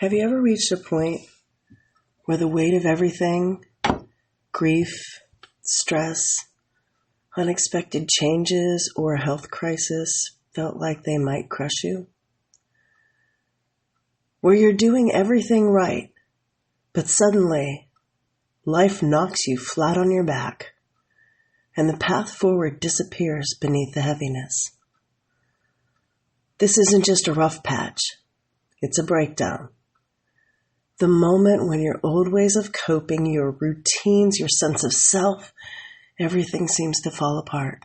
Have you ever reached a point where the weight of everything, grief, stress, unexpected changes, or a health crisis felt like they might crush you? Where you're doing everything right, but suddenly life knocks you flat on your back and the path forward disappears beneath the heaviness. This isn't just a rough patch, it's a breakdown. The moment when your old ways of coping, your routines, your sense of self, everything seems to fall apart.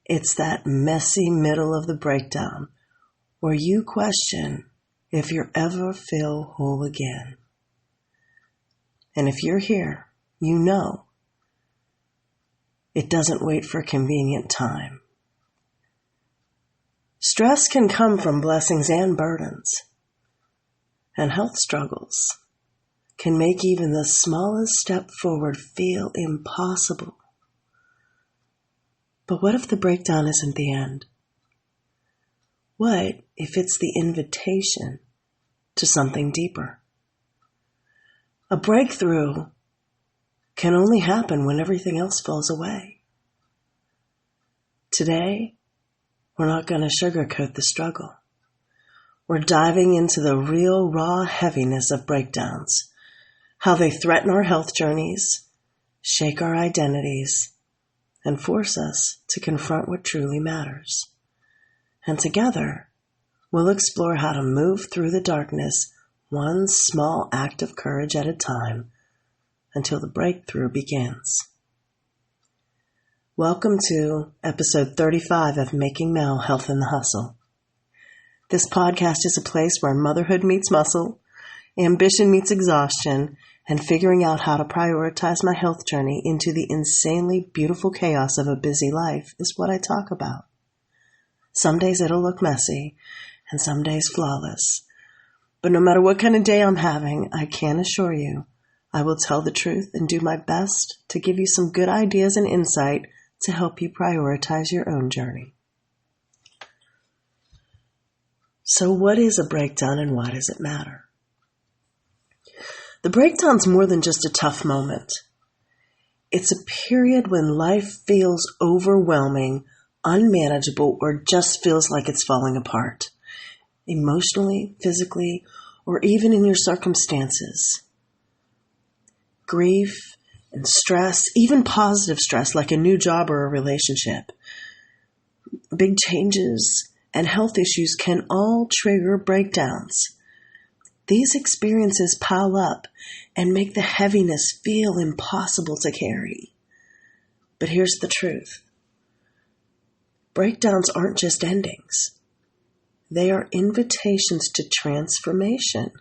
It's that messy middle of the breakdown where you question if you'll ever feel whole again. And if you're here, you know it doesn't wait for a convenient time. Stress can come from blessings and burdens. And health struggles can make even the smallest step forward feel impossible. But what if the breakdown isn't the end? What if it's the invitation to something deeper? A breakthrough can only happen when everything else falls away. Today, we're not going to sugarcoat the struggle. We're diving into the real, raw heaviness of breakdowns, how they threaten our health journeys, shake our identities, and force us to confront what truly matters. And together, we'll explore how to move through the darkness one small act of courage at a time until the breakthrough begins. Welcome to episode 35 of Making Mel Health in the Hustle. This podcast is a place where motherhood meets muscle, ambition meets exhaustion, and figuring out how to prioritize my health journey into the insanely beautiful chaos of a busy life is what I talk about. Some days it'll look messy, and some days flawless. But no matter what kind of day I'm having, I can assure you, I will tell the truth and do my best to give you some good ideas and insight to help you prioritize your own journey. So what is a breakdown and why does it matter? The breakdown's more than just a tough moment. It's a period when life feels overwhelming, unmanageable, or just feels like it's falling apart. Emotionally, physically, or even in your circumstances. Grief and stress, even positive stress like a new job or a relationship. Big changes and health issues can all trigger breakdowns. These experiences pile up and make the heaviness feel impossible to carry. But here's the truth. Breakdowns aren't just endings. They are invitations to transformation.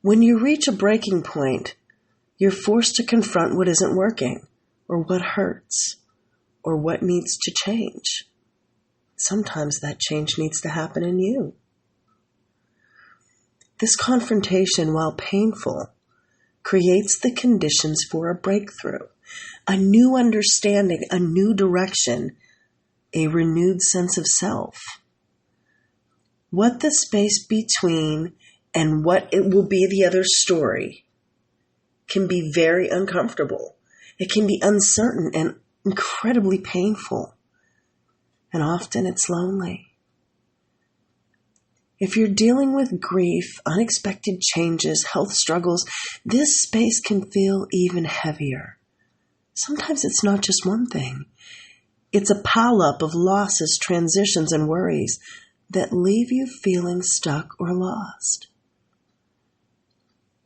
When you reach a breaking point, you're forced to confront what isn't working, or what hurts, or what needs to change. Sometimes that change needs to happen in you. This confrontation, while painful, creates the conditions for a breakthrough, a new understanding, a new direction, a renewed sense of self. What the space between and what it will be the other story can be very uncomfortable. It can be uncertain and incredibly painful. And often it's lonely. If you're dealing with grief, unexpected changes, health struggles, this space can feel even heavier. Sometimes it's not just one thing. It's a pile-up of losses, transitions, and worries that leave you feeling stuck or lost.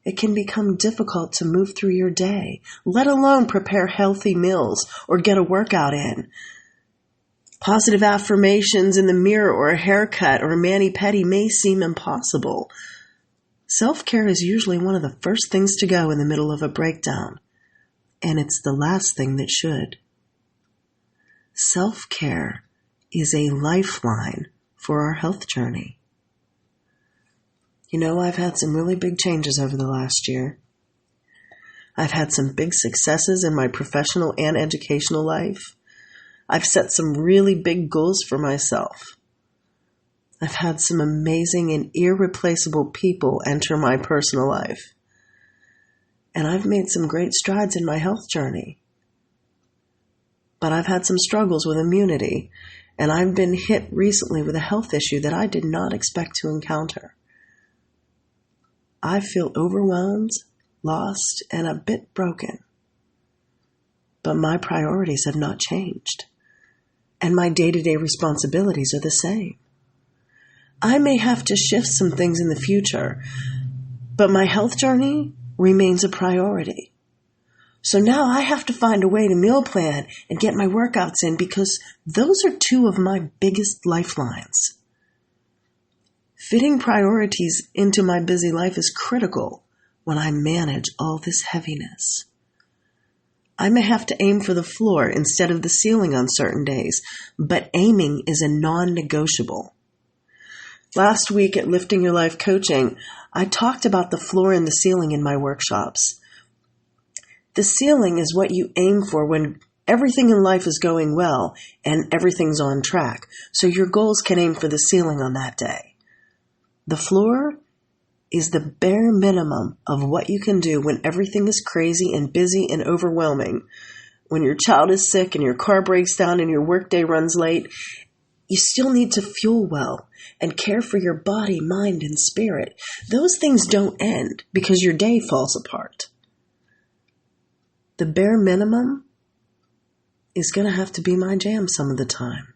It can become difficult to move through your day, let alone prepare healthy meals or get a workout in. Positive affirmations in the mirror or a haircut or a mani-pedi may seem impossible. Self-care is usually one of the first things to go in the middle of a breakdown, and it's the last thing that should. Self-care is a lifeline for our health journey. You know, I've had some really big changes over the last year. I've had some big successes in my professional and educational life. I've set some really big goals for myself. I've had some amazing and irreplaceable people enter my personal life. And I've made some great strides in my health journey. But I've had some struggles with immunity, and I've been hit recently with a health issue that I did not expect to encounter. I feel overwhelmed, lost, and a bit broken. But my priorities have not changed, and my day-to-day responsibilities are the same. I may have to shift some things in the future, but my health journey remains a priority. So now I have to find a way to meal plan and get my workouts in because those are two of my biggest lifelines. Fitting priorities into my busy life is critical when I manage all this heaviness. I may have to aim for the floor instead of the ceiling on certain days, but aiming is a non-negotiable. Last week at Lifting Your Life Coaching, I talked about the floor and the ceiling in my workshops. The ceiling is what you aim for when everything in life is going well and everything's on track, so your goals can aim for the ceiling on that day. The floor is the bare minimum of what you can do when everything is crazy and busy and overwhelming. When your child is sick and your car breaks down and your workday runs late, you still need to fuel well and care for your body, mind, and spirit. Those things don't end because your day falls apart. The bare minimum is going to have to be my jam some of the time.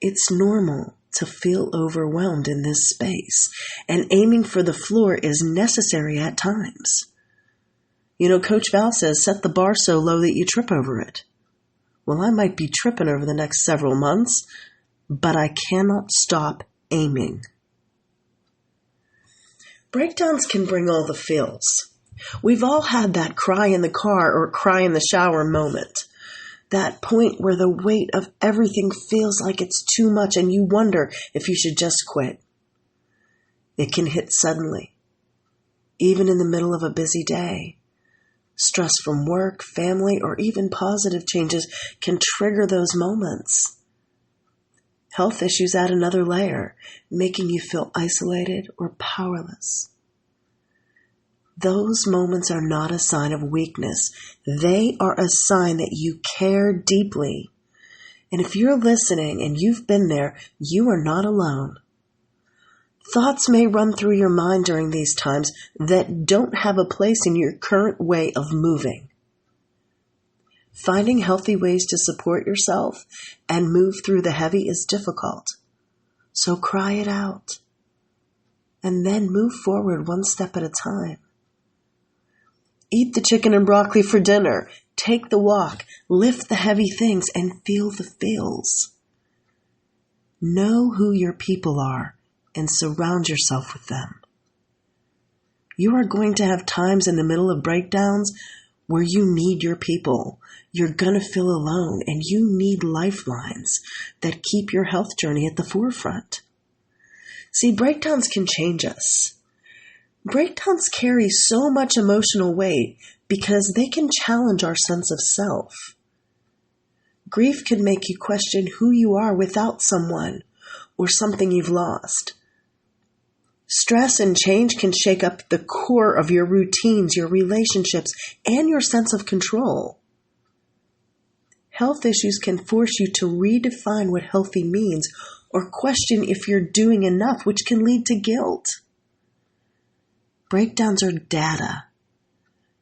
It's normal to feel overwhelmed in this space, and aiming for the floor is necessary at times. You know, Coach Val says, set the bar so low that you trip over it. Well, I might be tripping over the next several months, but I cannot stop aiming. Breakdowns can bring all the feels. We've all had that cry in the car or cry in the shower moment. That point where the weight of everything feels like it's too much and you wonder if you should just quit. It can hit suddenly, even in the middle of a busy day. Stress from work, family, or even positive changes can trigger those moments. Health issues add another layer, making you feel isolated or powerless. Those moments are not a sign of weakness. They are a sign that you care deeply. And if you're listening and you've been there, you are not alone. Thoughts may run through your mind during these times that don't have a place in your current way of moving. Finding healthy ways to support yourself and move through the heavy is difficult. So cry it out and then move forward one step at a time. Eat the chicken and broccoli for dinner. Take the walk. Lift the heavy things and feel the feels. Know who your people are and surround yourself with them. You are going to have times in the middle of breakdowns where you need your people. You're going to feel alone and you need lifelines that keep your health journey at the forefront. See, breakdowns can change us. Breakdowns carry so much emotional weight because they can challenge our sense of self. Grief can make you question who you are without someone or something you've lost. Stress and change can shake up the core of your routines, your relationships, and your sense of control. Health issues can force you to redefine what healthy means or question if you're doing enough, which can lead to guilt. Breakdowns are data.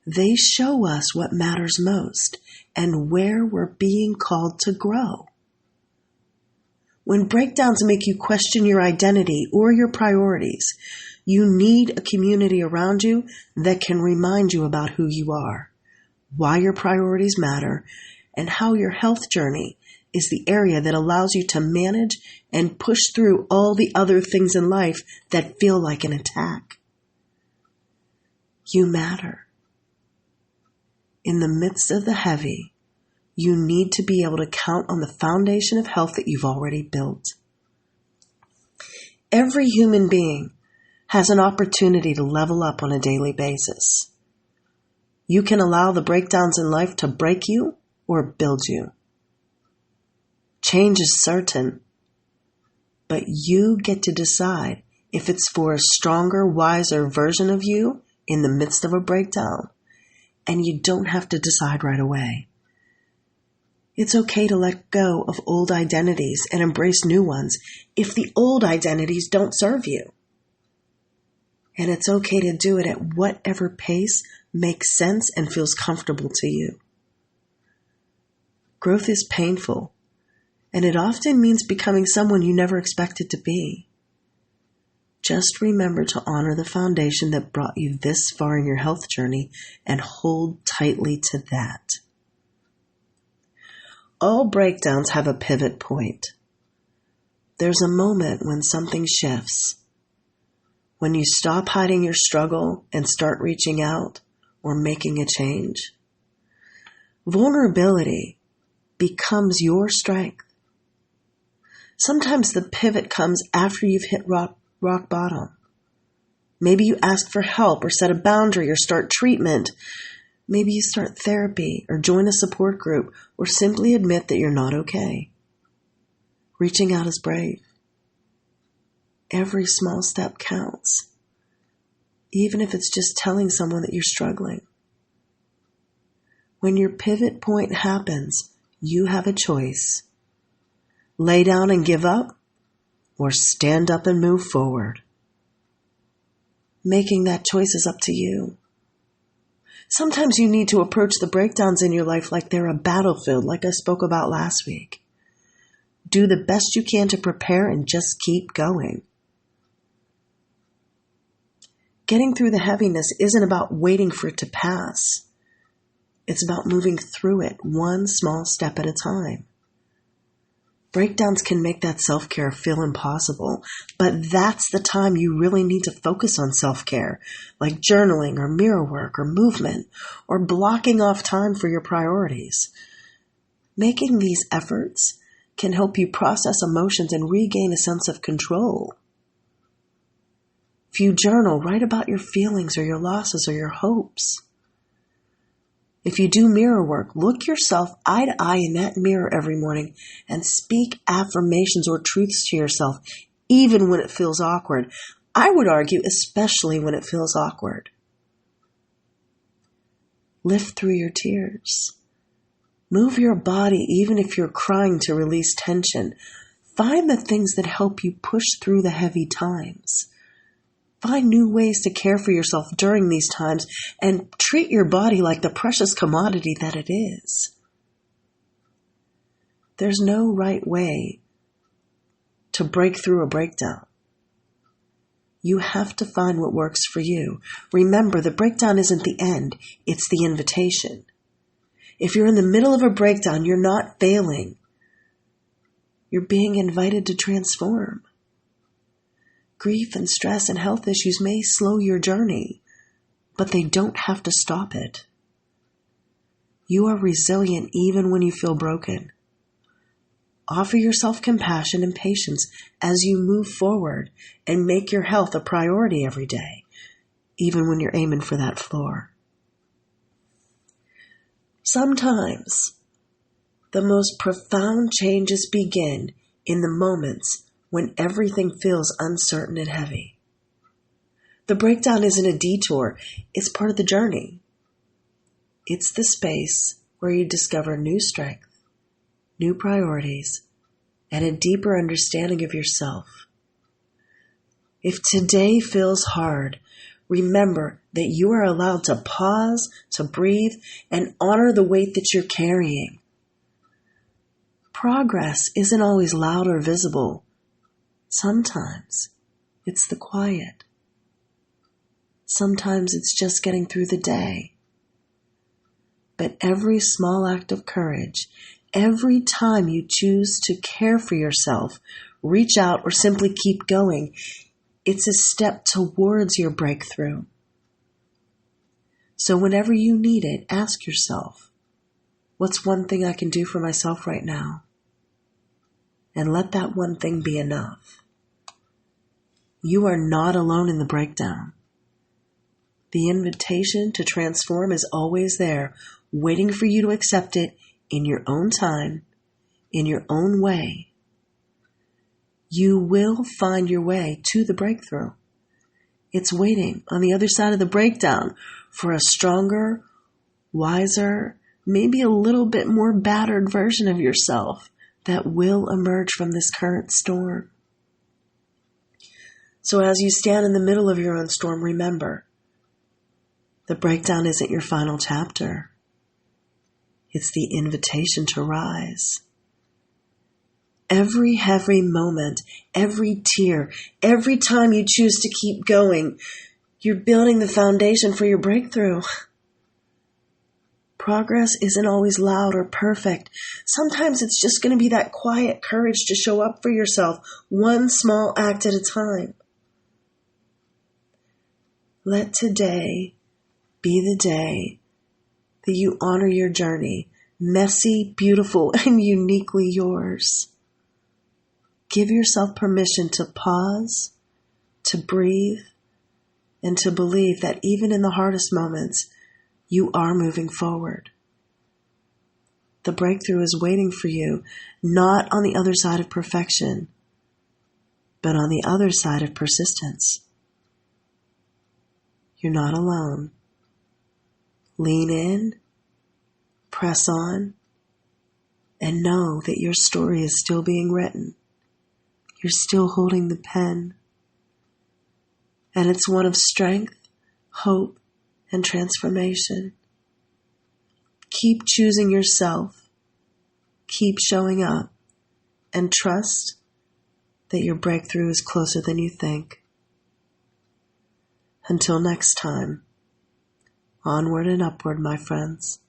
They show us what matters most and where we're being called to grow. When breakdowns make you question your identity or your priorities, you need a community around you that can remind you about who you are, why your priorities matter, and how your health journey is the area that allows you to manage and push through all the other things in life that feel like an attack. You matter. In the midst of the heavy, you need to be able to count on the foundation of health that you've already built. Every human being has an opportunity to level up on a daily basis. You can allow the breakdowns in life to break you or build you. Change is certain, but you get to decide if it's for a stronger, wiser version of you in the midst of a breakdown, and you don't have to decide right away. It's okay to let go of old identities and embrace new ones if the old identities don't serve you. And it's okay to do it at whatever pace makes sense and feels comfortable to you. Growth is painful, and it often means becoming someone you never expected to be. Just remember to honor the foundation that brought you this far in your health journey and hold tightly to that. All breakdowns have a pivot point. There's a moment when something shifts, when you stop hiding your struggle and start reaching out or making a change. Vulnerability becomes your strength. Sometimes the pivot comes after you've hit rock bottom. Maybe you ask for help or set a boundary or start treatment. Maybe you start therapy or join a support group or simply admit that you're not okay. Reaching out is brave. Every small step counts, even if it's just telling someone that you're struggling. When your pivot point happens, you have a choice. Lay down and give up, or stand up and move forward. Making that choice is up to you. Sometimes you need to approach the breakdowns in your life like they're a battlefield, like I spoke about last week. Do the best you can to prepare and just keep going. Getting through the heaviness isn't about waiting for it to pass. It's about moving through it one small step at a time. Breakdowns can make that self-care feel impossible, but that's the time you really need to focus on self-care, like journaling or mirror work or movement, or blocking off time for your priorities. Making these efforts can help you process emotions and regain a sense of control. If you journal, write about your feelings or your losses or your hopes. If you do mirror work, look yourself eye to eye in that mirror every morning and speak affirmations or truths to yourself, even when it feels awkward. I would argue, especially when it feels awkward. Lift through your tears. Move your body even if you're crying to release tension. Find the things that help you push through the heavy times. Find new ways to care for yourself during these times and treat your body like the precious commodity that it is. There's no right way to break through a breakdown. You have to find what works for you. Remember, the breakdown isn't the end, it's the invitation. If you're in the middle of a breakdown, you're not failing. You're being invited to transform. Grief and stress and health issues may slow your journey, but they don't have to stop it. You are resilient even when you feel broken. Offer yourself compassion and patience as you move forward and make your health a priority every day, even when you're aiming for that floor. Sometimes the most profound changes begin in the moments when everything feels uncertain and heavy. The breakdown isn't a detour, it's part of the journey. It's the space where you discover new strength, new priorities, and a deeper understanding of yourself. If today feels hard, remember that you are allowed to pause, to breathe, and honor the weight that you're carrying. Progress isn't always loud or visible. Sometimes it's the quiet. Sometimes it's just getting through the day. But every small act of courage, every time you choose to care for yourself, reach out, or simply keep going, it's a step towards your breakthrough. So whenever you need it, ask yourself, what's one thing I can do for myself right now? And let that one thing be enough. You are not alone in the breakdown. The invitation to transform is always there, waiting for you to accept it in your own time, in your own way. you will find your way to the breakthrough. It's waiting on the other side of the breakdown for a stronger, wiser, maybe a little bit more battered version of yourself that will emerge from this current storm. So as you stand in the middle of your own storm, remember, the breakdown isn't your final chapter. It's the invitation to rise. Every heavy moment, every tear, every time you choose to keep going, you're building the foundation for your breakthrough. Progress isn't always loud or perfect. Sometimes it's just going to be that quiet courage to show up for yourself, one small act at a time. Let today be the day that you honor your journey, messy, beautiful, and uniquely yours. Give yourself permission to pause, to breathe, and to believe that even in the hardest moments, you are moving forward. The breakthrough is waiting for you, not on the other side of perfection, but on the other side of persistence. You're not alone. Lean in, press on, and know that your story is still being written. You're still holding the pen. And it's one of strength, hope, and transformation. Keep choosing yourself. Keep showing up. And trust that your breakthrough is closer than you think. Until next time, onward and upward, my friends.